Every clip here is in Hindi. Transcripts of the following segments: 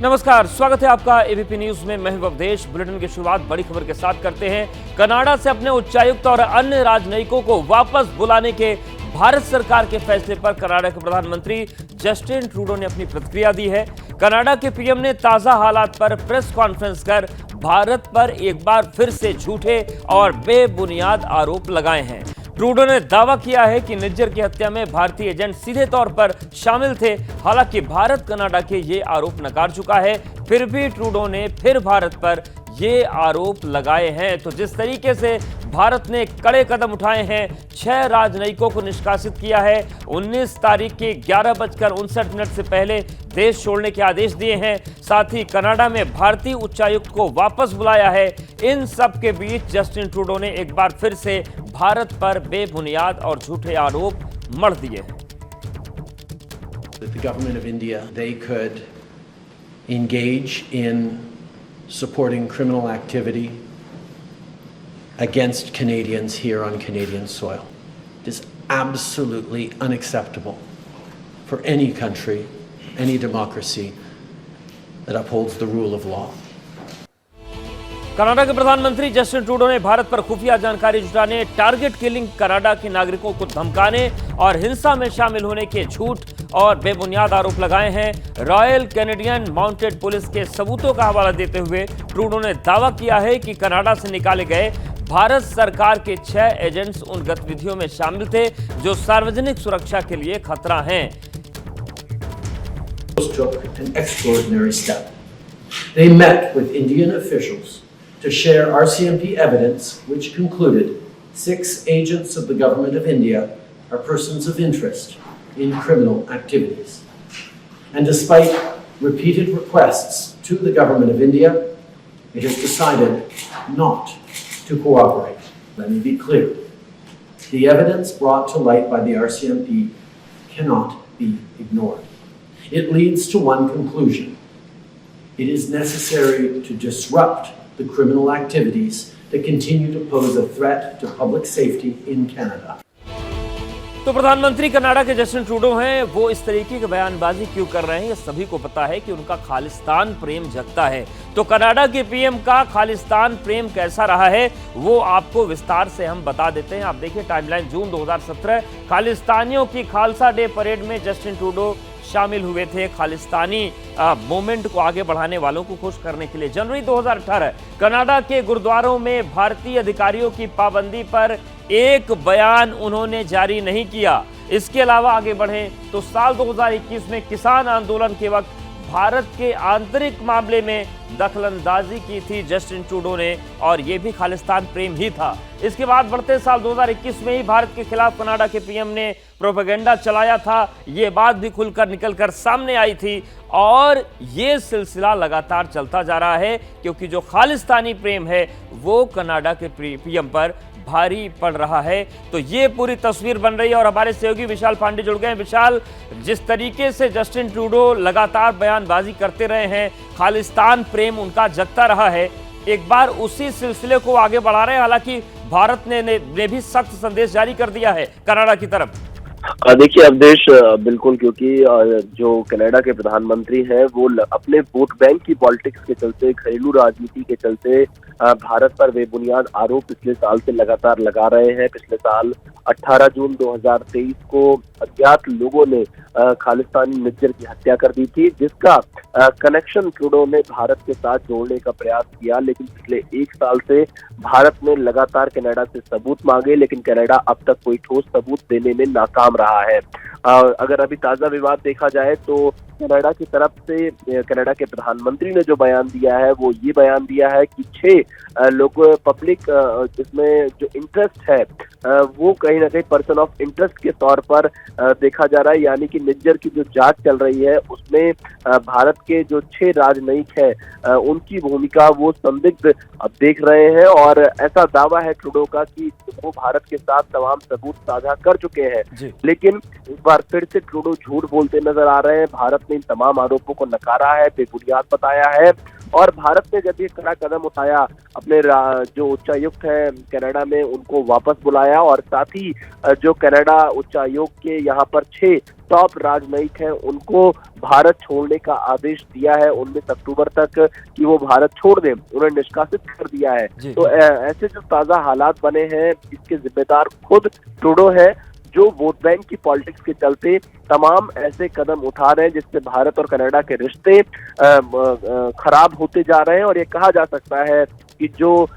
नमस्कार, स्वागत है आपका एबीपी न्यूज में। मैं हूं अवधेश। बुलेटिन की शुरुआत बड़ी खबर के साथ करते हैं। कनाडा से अपने उच्चायुक्त और अन्य राजनयिकों को वापस बुलाने के भारत सरकार के फैसले पर कनाडा के प्रधानमंत्री जस्टिन ट्रूडो ने अपनी प्रतिक्रिया दी है। कनाडा के पीएम ने ताजा हालात पर प्रेस कॉन्फ्रेंस कर भारत पर एक बार फिर से झूठे और बेबुनियाद आरोप लगाए हैं। ट्रूडो ने दावा किया है कि निज्जर की हत्या में भारतीय एजेंट सीधे तौर पर शामिल थे। हालांकि भारत कनाडा के ये आरोप नकार चुका है, फिर भी ट्रूडो ने फिर भारत पर ये आरोप लगाए हैं। तो जिस तरीके से भारत ने कड़े कदम उठाए हैं, 6 राजनयिकों को निष्कासित किया है, 19 तारीख के 11:59 से पहले देश छोड़ने के आदेश दिए हैं, साथ ही कनाडा में भारतीय उच्चायुक्त को वापस बुलाया है, इन सब के बीच जस्टिन ट्रूडो ने एक बार फिर से भारत पर बेबुनियाद और झूठे आरोप मढ़ दिए हैं। The government of India, they could engage in supporting criminal activity against Canadians here on Canadian soil. It is absolutely unacceptable for any country, any democracy that upholds the rule of law. Canada के प्रधानमंत्री जस्टिन ट्रूडो ने भारत पर खुफिया जानकारी जुटाने, टारगेट किलिंग, कनाडा के नागरिकों को धमकाने और हिंसा में शामिल होने के झूठ और बेबुनियाद आरोप लगाए हैं। रॉयल कैनेडियन माउंटेड पुलिस के सबूतों का हवाला देते हुए ट्रूडो ने दावा किया है कि कनाडा से निकाले गए भारत सरकार के 6 एजेंट्स उन गतिविधियों में शामिल थे जो सार्वजनिक सुरक्षा के लिए खतरा हैं। Took an extraordinary step. They met with Indian officials to share RCMP evidence which concluded 6 agents of the government of India are persons of interest in criminal activities. And despite repeated requests to the government of India, it has decided not to cooperate. Let me be clear. The evidence brought to light by the RCMP cannot be ignored. It leads to one conclusion. It is necessary to disrupt the criminal activities that continue to pose a threat to public safety in Canada. तो प्रधानमंत्री कनाडा के जस्टिन ट्रूडो हैं, वो इस तरीके की बयानबाजी क्यों कर रहे हैं? ये सभी को पता है कि उनका खालिस्तान प्रेम जगता है। तो कनाडा के पीएम का खालिस्तान प्रेम कैसा रहा है, वो आपको विस्तार से हम बता देते हैं। आप देखिए टाइमलाइन, जून 2017 खालिस्तानियों की खालसा डे परेड में जस्टिन ट्रूडो शामिल हुए थे, खालिस्तानी मूवमेंट को आगे बढ़ाने वालों को खुश करने के लिए। जनवरी 2018 कनाडा के गुरुद्वारों में भारतीय अधिकारियों की पाबंदी पर एक बयान उन्होंने जारी नहीं किया। इसके अलावा आगे बढ़ें तो साल 2021 में किसान आंदोलन के वक्त भारत के आंतरिक मामले में दखलंदाजी की थी जस्टिन ट्रूडो ने, और यह भी खालिस्तान प्रेम ही था। इसके बाद बढ़ते साल 2021 में ही भारत के खिलाफ कनाडा के पीएम ने प्रोपेगेंडा चलाया था। ये बात भी खुलकर निकलकर सामने आई थी और ये सिलसिला लगातार चलता जा रहा है, क्योंकि जो खालिस्तानी प्रेम है वो कनाडा के पीएम पर भारी पड़ रहा है। तो ये पूरी तस्वीर बन रही है और हमारे सहयोगी विशाल पांडे जुड़ गए हैं। विशाल, जिस तरीके से जस्टिन ट्रूडो लगातार बयानबाजी करते रहे हैं, खालिस्तान प्रेम उनका जगता रहा है, एक बार उसी सिलसिले को आगे बढ़ा रहे हैं। हालांकि भारत ने भी सख्त संदेश जारी कर दिया है कनाडा की तरफ। देखिए अवधेश, बिल्कुल, क्योंकि जो कनाडा के प्रधानमंत्री हैं वो अपने वोट बैंक की पॉलिटिक्स के चलते, घरेलू राजनीति के चलते भारत पर बेबुनियाद आरोप पिछले साल से लगातार लगा रहे हैं। पिछले साल 18 जून 2023 को अज्ञात लोगों ने खालिस्तानी निज्जर की हत्या कर दी थी, जिसका कनेक्शन ट्रूडो ने भारत के साथ जोड़ने का प्रयास किया। लेकिन पिछले 1 साल से भारत ने लगातार कनाडा से सबूत मांगे, लेकिन कनाडा अब तक कोई ठोस सबूत देने में नाकाम रहा है। अगर अभी ताजा विवाद देखा जाए तो कनाडा की तरफ से कनाडा के प्रधानमंत्री ने जो बयान दिया है वो ये बयान दिया है कि 6 लोग पब्लिक इसमें जो इंटरेस्ट है वो कहीं ना कहीं पर्सन ऑफ इंटरेस्ट के तौर पर देखा जा रहा है। यानी कि निज्जर की जो जांच चल रही है उसमें भारत के जो 6 राजनयिक है उनकी भूमिका वो संदिग्ध अब देख रहे हैं, और ऐसा दावा है ट्रूडो का कि वो भारत के साथ तमाम सबूत साझा कर चुके हैं। लेकिन इस बार फिर से ट्रूडो झूठ बोलते नजर आ रहे हैं। भारत ने इन तमाम आरोपों को नकारा है, बेबुनियाद बताया है और भारत ने जब ये कड़ा कदम उठाया, अपने जो उच्चायुक्त है कनाडा में उनको वापस बुलाया और साथ ही जो कनाडा उच्चायोग के यहाँ पर 6 टॉप राजनयिक हैं उनको भारत छोड़ने का आदेश दिया है 19 अक्टूबर तक कि वो भारत छोड़ दें, उन्हें निष्कासित कर दिया है। तो ऐसे जो ताजा हालात बने हैं इसके जिम्मेदार खुद ट्रूडो है, जो वोट बैंक की पॉलिटिक्स के चलते तमाम ऐसे कदम उठा रहे हैं जिससे भारत और कनाडा के रिश्ते खराब होते जा रहे हैं। और ये कहा जा सकता है कि जो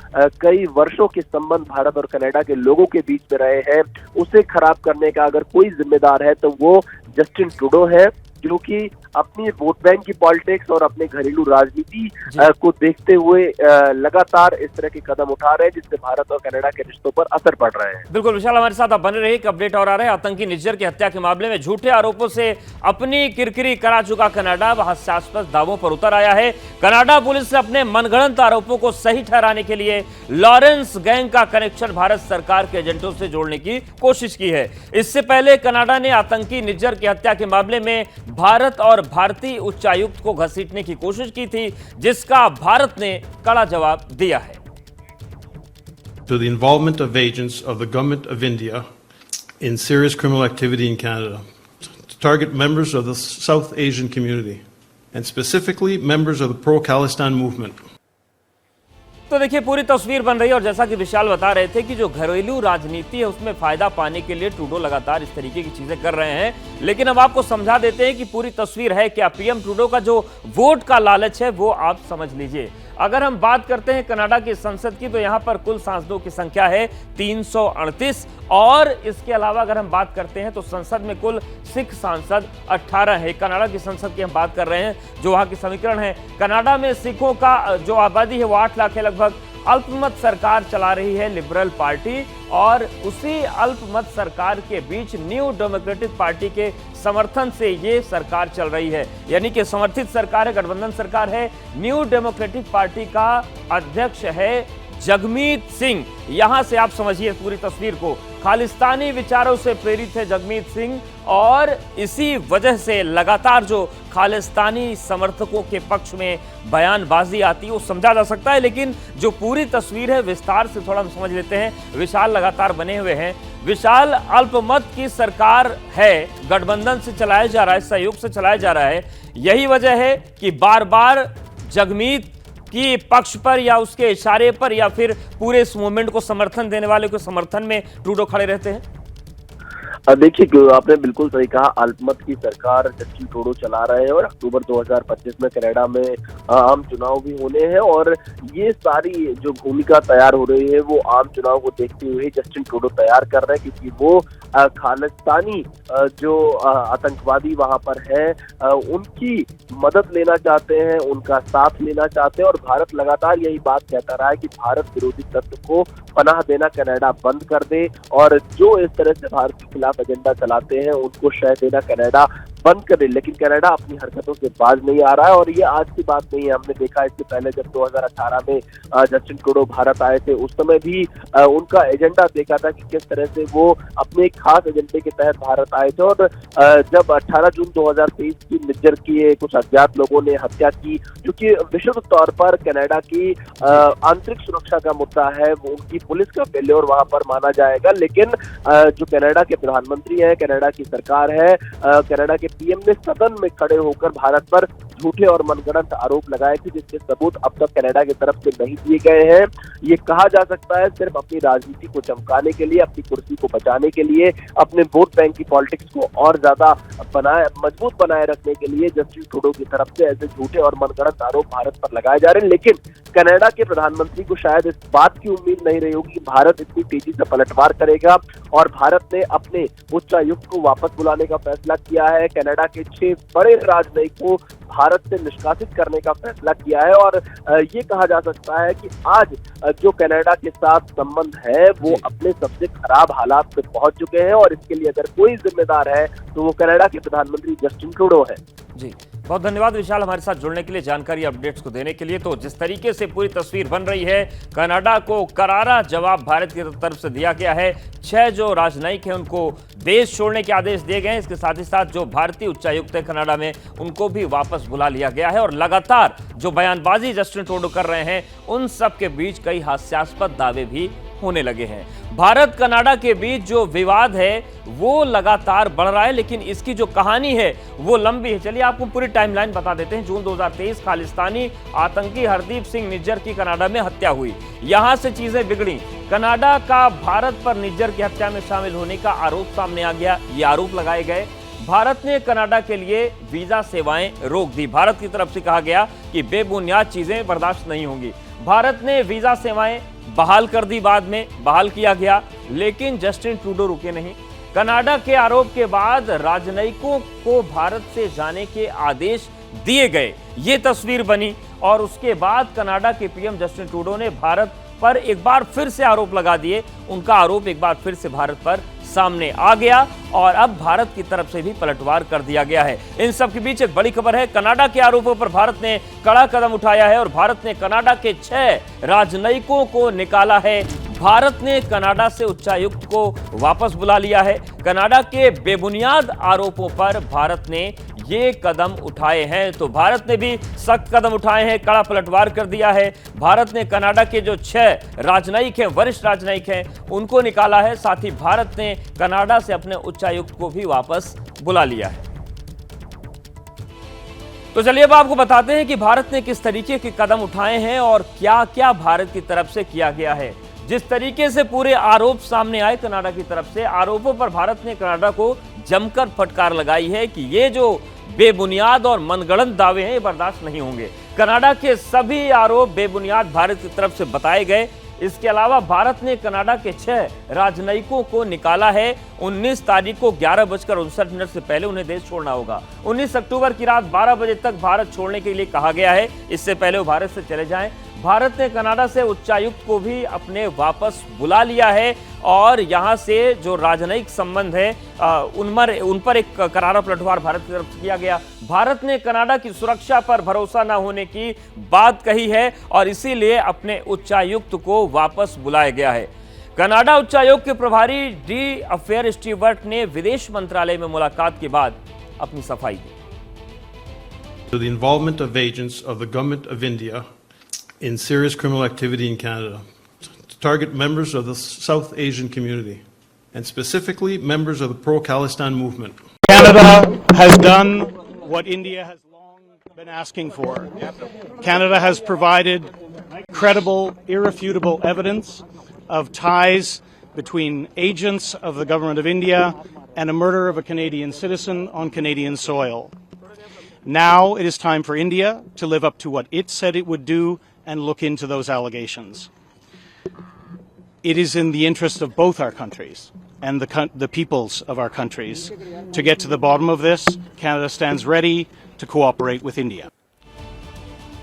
कई वर्षों के संबंध भारत और कनाडा के लोगों के बीच में रहे हैं उसे खराब करने का अगर कोई जिम्मेदार है तो वो जस्टिन ट्रूडो है, जो कि अपनी वोट बैंक की पॉलिटिक्स और अपने घरेलू राजनीति को देखते हुए लगातार इस तरह के कदम उठा रहे हैं जिससे भारत और कनाडा के रिश्तों पर असर पड़ रहे हैं। बिल्कुल विशाल, हमारे साथ आप बने रहिए, एक अपडेट और आ रहा है। आतंकी निज्जर की हत्या के मामले में झूठे आरोपों से अपनी किरकिरी करा चुका कनाडा हास्यास्पद दावों पर उतर आया है। कनाडा पुलिस ने अपने मनगढ़ंत आरोपों को सही ठहराने के लिए लॉरेंस गैंग का कनेक्शन भारत सरकार के एजेंटों से जोड़ने की कोशिश की है। इससे पहले कनाडा ने आतंकी निज्जर की हत्या के मामले में भारत और भारतीय उच्चायुक्त को घसीटने की कोशिश की थी, जिसका भारत ने कड़ा जवाब दिया है। To the involvement of agents of the government of India in serious criminal activity in Canada to target members of the South Asian community and specifically members of the pro-Khalistan movement. तो देखिए पूरी तस्वीर बन रही है और जैसा कि विशाल बता रहे थे कि जो घरेलू राजनीति है उसमें फायदा पाने के लिए ट्रूडो लगातार इस तरीके की चीजें कर रहे हैं। लेकिन अब आपको समझा देते हैं कि पूरी तस्वीर है क्या। पीएम ट्रूडो का जो वोट का लालच है वो आप समझ लीजिए। अगर हम बात करते हैं कनाडा की संसद की तो यहां पर कुल सांसदों की संख्या है 338 और इसके अलावा अगर हम बात करते हैं तो संसद में कुल सिख सांसद 18 है। कनाडा की संसद की हम बात कर रहे हैं, जो वहां की समीकरण है। कनाडा में सिखों का जो आबादी है वो 8 लाख है लगभग। अल्पमत सरकार चला रही है लिबरल पार्टी और उसी अल्पमत सरकार के बीच न्यू डेमोक्रेटिक पार्टी के समर्थन से ये सरकार चल रही है, यानी कि समर्थित सरकार है, गठबंधन सरकार है। न्यू डेमोक्रेटिक पार्टी का अध्यक्ष है जगमीत सिंह। यहां से आप समझिए पूरी तस्वीर को, खालिस्तानी विचारों से प्रेरित है जगमीत सिंह और इसी वजह से लगातार जो खालिस्तानी समर्थकों के पक्ष में बयानबाजी आती है वो समझा जा सकता है। लेकिन जो पूरी तस्वीर है विस्तार से थोड़ा हम समझ लेते हैं। विशाल लगातार बने हुए हैं। विशाल, अल्पमत की सरकार है, गठबंधन से चलाया जा रहा है, सहयोग से चलाया जा रहा है। यही वजह है कि बार बार जगमीत की पक्ष पर या उसके इशारे पर या फिर पूरे इस मूवमेंट को समर्थन देने वाले के समर्थन में ट्रूडो खड़े रहते हैं। देखिए आपने बिल्कुल सही कहा, अल्पमत की सरकार जस्टिन ट्रूडो चला रहे हैं और अक्टूबर 2025 में कनाडा में आम चुनाव भी होने हैं और ये सारी जो भूमिका तैयार हो रही है वो आम चुनाव को देखते हुए जस्टिन ट्रूडो तैयार कर रहे हैं, क्योंकि वो खालिस्तानी जो आतंकवादी वहां पर हैं उनकी मदद लेना चाहते हैं, उनका साथ लेना चाहते हैं। और भारत लगातार यही बात कहता रहा है कि भारत विरोधी तत्व को पनाह देना कनाडा बंद कर दे और जो इस तरह से भारत के खिलाफ एजेंडा चलाते हैं उनको शह देना कनाडा बंद करे। लेकिन कनाडा अपनी हरकतों से बाज नहीं आ रहा है और ये आज की बात नहीं है। हमने देखा इससे पहले जब 2018 में जस्टिन ट्रूडो भारत आए थे उस समय भी उनका एजेंडा देखा था कि किस तरह से वो अपने एक खास एजेंडे के तहत भारत आए थे। और जब 18 जून 2023 की निज्जर की कुछ अज्ञात लोगों ने हत्या की, क्योंकि विशुद्ध तौर पर कनाडा की आंतरिक सुरक्षा का मुद्दा है, वो उनकी पुलिस का फेल्योर वहां पर माना जाएगा। लेकिन जो कनाडा के प्रधानमंत्री है, कनाडा की सरकार है, कनाडा के पीएम ने सदन में खड़े होकर भारत पर झूठे और मनगढ़ंत आरोप लगाए थे, जिसके सबूत अब तक कनाडा की तरफ से नहीं दिए गए हैं। ये कहा जा सकता है सिर्फ अपनी राजनीति को चमकाने के लिए, अपनी कुर्सी को बचाने के लिए, अपने वोट बैंक की पॉलिटिक्स को और ज्यादा मजबूत बनाए रखने के लिए जस्टिन ट्रूडो की तरफ से ऐसे झूठे और मनगढ़ंत आरोप भारत पर लगाए जा रहे हैं। लेकिन कनाडा के प्रधानमंत्री को शायद इस बात की उम्मीद नहीं रही होगी कि भारत इतनी तेजी से पलटवार करेगा और भारत ने अपने उच्चायुक्त को वापस बुलाने का फैसला किया है। कनाडा के 6 बड़े राजनयिक को भारत से निष्कासित करने का फैसला किया है और ये कहा जा सकता है कि आज जो कनाडा के साथ संबंध है वो अपने सबसे खराब हालात पे पहुंच चुके हैं और इसके लिए अगर कोई जिम्मेदार है तो वो कनाडा के प्रधानमंत्री जस्टिन ट्रूडो है। जी। बहुत धन्यवाद विशाल हमारे साथ जुड़ने के लिए, जानकारी अपडेट्स को देने के लिए। तो जिस तरीके से पूरी तस्वीर बन रही है, कनाडा को करारा जवाब भारत की तरफ से दिया गया है। 6 जो राजनयिक हैं उनको देश छोड़ने के आदेश दिए गए हैं। इसके साथ ही साथ जो भारतीय उच्चायुक्त है कनाडा में, उनको भी वापस बुला लिया गया है। और लगातार जो बयानबाजी जस्टिन ट्रूडो कर रहे हैं, उन सब के बीच कई हास्यास्पद दावे भी होने लगे हैं। भारत कनाडा के बीच जो विवाद है वो लगातार बढ़ रहा है, लेकिन इसकी जो कहानी है वो लंबी है। चलिए आपको पूरी टाइमलाइन बता देते हैं। जून 2023 खालिस्तानी आतंकी हरदीप सिंह निज्जर की कनाडा में हत्या हुई। यहां से चीजें बिगड़ी। कनाडा का भारत पर निज्जर की हत्या में शामिल होने का आरोप सामने आ गया। ये आरोप लगाए गए। भारत ने कनाडा के लिए वीजा सेवाएं रोक दी। भारत की तरफ से कहा गया कि बेबुनियाद चीजें बर्दाश्त नहीं होंगी। भारत ने वीजा सेवाएं बहाल कर दी, बाद में बहाल किया गया, लेकिन जस्टिन ट्रूडो रुके नहीं। कनाडा के आरोप के बाद राजनयिकों को भारत से जाने के आदेश दिए गए, ये तस्वीर बनी। और उसके बाद कनाडा के पीएम जस्टिन ट्रूडो ने भारत पर एक बार फिर से आरोप लगा दिए। उनका आरोप एक बार फिर से भारत पर सामने आ गया और अब भारत की तरफ से भी पलटवार कर दिया गया है। इन सब के बीच एक बड़ी खबर है, कनाडा के आरोपों पर भारत ने कड़ा कदम उठाया है और भारत ने कनाडा के 6 राजनयिकों को निकाला है। भारत ने कनाडा से उच्चायुक्त को वापस बुला लिया है। कनाडा के बेबुनियाद आरोपों पर भारत ने ये कदम उठाए हैं। तो भारत ने भी सख्त कदम उठाए हैं, कड़ा पलटवार कर दिया है। भारत ने कनाडा के जो 6 राजनयिक हैं, वरिष्ठ राजनयिक हैं, उनको निकाला है। साथ ही भारत ने कनाडा से अपने उच्चायुक्त को भी वापस बुला लिया है। तो चलिए अब आपको बताते हैं कि भारत ने किस तरीके के कदम उठाए हैं और क्या क्या भारत की तरफ से किया गया है। जिस तरीके से पूरे आरोप सामने आए कनाडा की तरफ से, आरोपों पर भारत ने कनाडा को जमकर फटकार लगाई है कि ये जो बेबुनियाद और मनगढ़ंत दावे हैं ये बर्दाश्त नहीं होंगे। कनाडा के सभी आरोप बेबुनियाद भारत की तरफ से बताए गए। इसके अलावा भारत ने कनाडा के 6 राजनयिकों को निकाला है। 19 तारीख को 11:59 से पहले उन्हें देश छोड़ना होगा। 19 अक्टूबर की रात 12 बजे तक भारत छोड़ने के लिए कहा गया है। इससे पहले वो भारत से चले जाएं। भारत ने कनाडा से उच्चायुक्त को भी अपने वापस बुला लिया है और यहां से जो राजनयिक संबंध है उन पर एक करारा पलटवार भारत की तरफ से किया गया। भारत ने कनाडा की सुरक्षा पर भरोसा न होने की बात कही है और इसीलिए अपने उच्चायुक्त को वापस बुलाया गया है। कनाडा उच्चायोग के प्रभारी डी अफेयर स्टीवर्ट ने विदेश मंत्रालय में मुलाकात के बाद अपनी सफाई दी। To the involvement of agents of the government of India in serious criminal activity in Canada to target members of the South Asian community and specifically members of the pro-Khalistan movement. Canada has done what India has long been asking for. Canada has provided credible, irrefutable evidence of ties between agents of the government of India and a murder of a Canadian citizen on Canadian soil. Now it is time for India to live up to what it said it would do and look into those allegations. It is in the interest of both our countries and the peoples of our countries to get to the bottom of this. Canada stands ready to cooperate with India.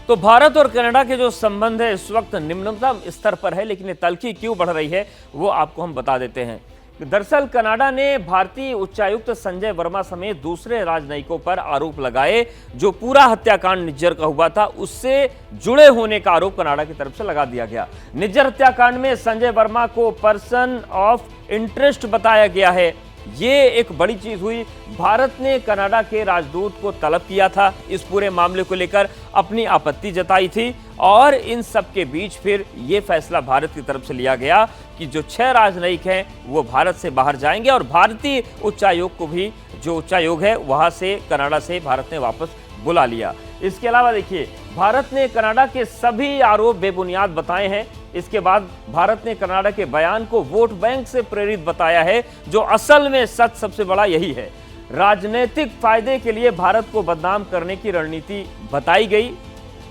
तो भारत और कनाडा के जो संबंध है इस वक्त निम्नतम स्तर पर है, लेकिन ये तल्खी क्यों बढ़ रही है वो आपको हम बता देते हैं। दरअसल कनाडा ने भारतीय उच्चायुक्त संजय वर्मा समेत दूसरे राजनयिकों पर आरोप लगाए। जो पूरा हत्याकांड निज्जर का हुआ था उससे जुड़े होने का आरोप कनाडा की तरफ से लगा दिया गया। निज्जर हत्याकांड में संजय वर्मा को पर्सन ऑफ इंटरेस्ट बताया गया है। ये एक बड़ी चीज हुई। भारत ने कनाडा के राजदूत को तलब किया था, इस पूरे मामले को लेकर अपनी आपत्ति जताई थी और इन सब के बीच फिर ये फैसला भारत की तरफ से लिया गया कि जो 6 राजनयिक हैं वो भारत से बाहर जाएंगे और भारतीय उच्चायोग को भी, जो उच्चायोग है वहां से कनाडा से भारत ने वापस बुला लिया। इसके अलावा देखिए, भारत ने कनाडा के सभी आरोप बेबुनियाद बताए हैं। इसके बाद भारत ने कनाडा के बयान को वोट बैंक से प्रेरित बताया है, जो असल में सच सबसे बड़ा यही है। राजनीतिक फायदे के लिए भारत को बदनाम करने की रणनीति बताई गई।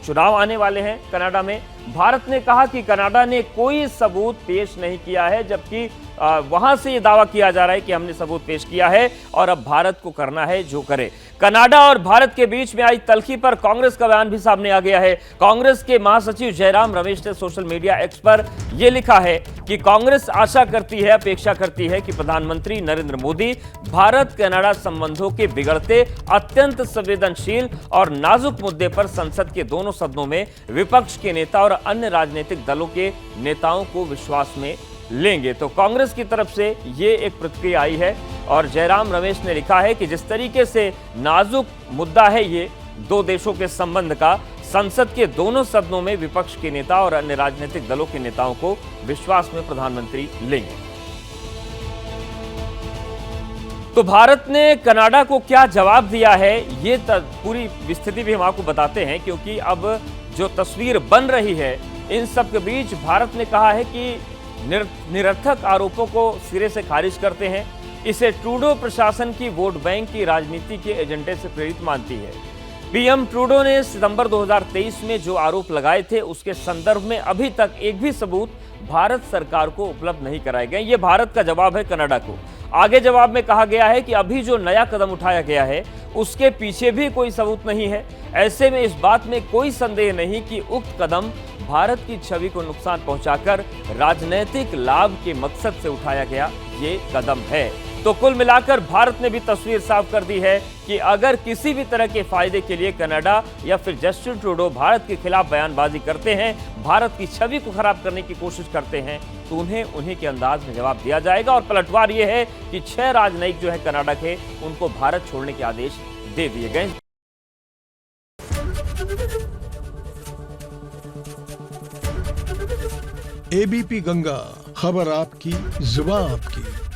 चुनाव आने वाले हैं कनाडा में। भारत ने कहा कि कनाडा ने कोई सबूत पेश नहीं किया है, जबकि वहां से यह दावा किया जा रहा है कि हमने सबूत पेश किया है और अब भारत को करना है जो करे। कनाडा और भारत के बीच में आई तल्खी पर कांग्रेस का बयान भी सामने आ गया है। कांग्रेस के महासचिव जयराम रमेश ने सोशल मीडिया एक्स पर यह लिखा है कि कांग्रेस आशा करती है, अपेक्षा करती है कि प्रधानमंत्री नरेंद्र मोदी भारत कनाडा संबंधों के बिगड़ते अत्यंत संवेदनशील और नाजुक मुद्दे पर संसद के दोनों सदनों में विपक्ष के नेता और अन्य राजनीतिक दलों के नेताओं को विश्वास में लेंगे। तो कांग्रेस की तरफ से ये एक प्रतिक्रिया आई है और जयराम रमेश ने लिखा है कि जिस तरीके से नाजुक मुद्दा है ये दो देशों के संबंध का, संसद के दोनों सदनों में विपक्ष के नेता और अन्य राजनीतिक दलों के नेताओं को विश्वास में प्रधानमंत्री लेंगे। तो भारत ने कनाडा को क्या जवाब दिया है, ये पूरी स्थिति भी हम आपको बताते हैं, क्योंकि अब जो तस्वीर बन रही है इन सब के बीच भारत ने कहा है कि निरर्थक आरोपों को सिरे से खारिज करते हैं, इसे ट्रूडो प्रशासन की वोट बैंक की राजनीति के एजेंडे से प्रेरित मानती है। पीएम ट्रूडो ने सितंबर 2023 में जो आरोप लगाए थे उसके संदर्भ में अभी तक एक भी सबूत भारत सरकार को उपलब्ध नहीं कराए गए। ये भारत का जवाब है कनाडा को। आगे जवाब में कहा गया है कि अभी जो नया कदम उठाया गया है उसके पीछे भी कोई सबूत नहीं है। ऐसे में इस बात में कोई संदेह नहीं कि उक्त कदम भारत की छवि को नुकसान पहुंचाकर राजनीतिक लाभ के मकसद से उठाया गया ये कदम है। तो कुल मिलाकर भारत ने भी तस्वीर साफ कर दी है कि अगर किसी भी तरह के फायदे के लिए कनाडा या फिर जस्टिन ट्रूडो भारत के खिलाफ बयानबाजी करते हैं, भारत की छवि को खराब करने की कोशिश करते हैं, तो उन्हीं के अंदाज में जवाब दिया जाएगा। और पलटवार ये है कि 6 राजनयिक जो है कनाडा के, उनको भारत छोड़ने के आदेश दे दिए गए। एबीपी गंगा, खबर आपकी, जुबान आपकी।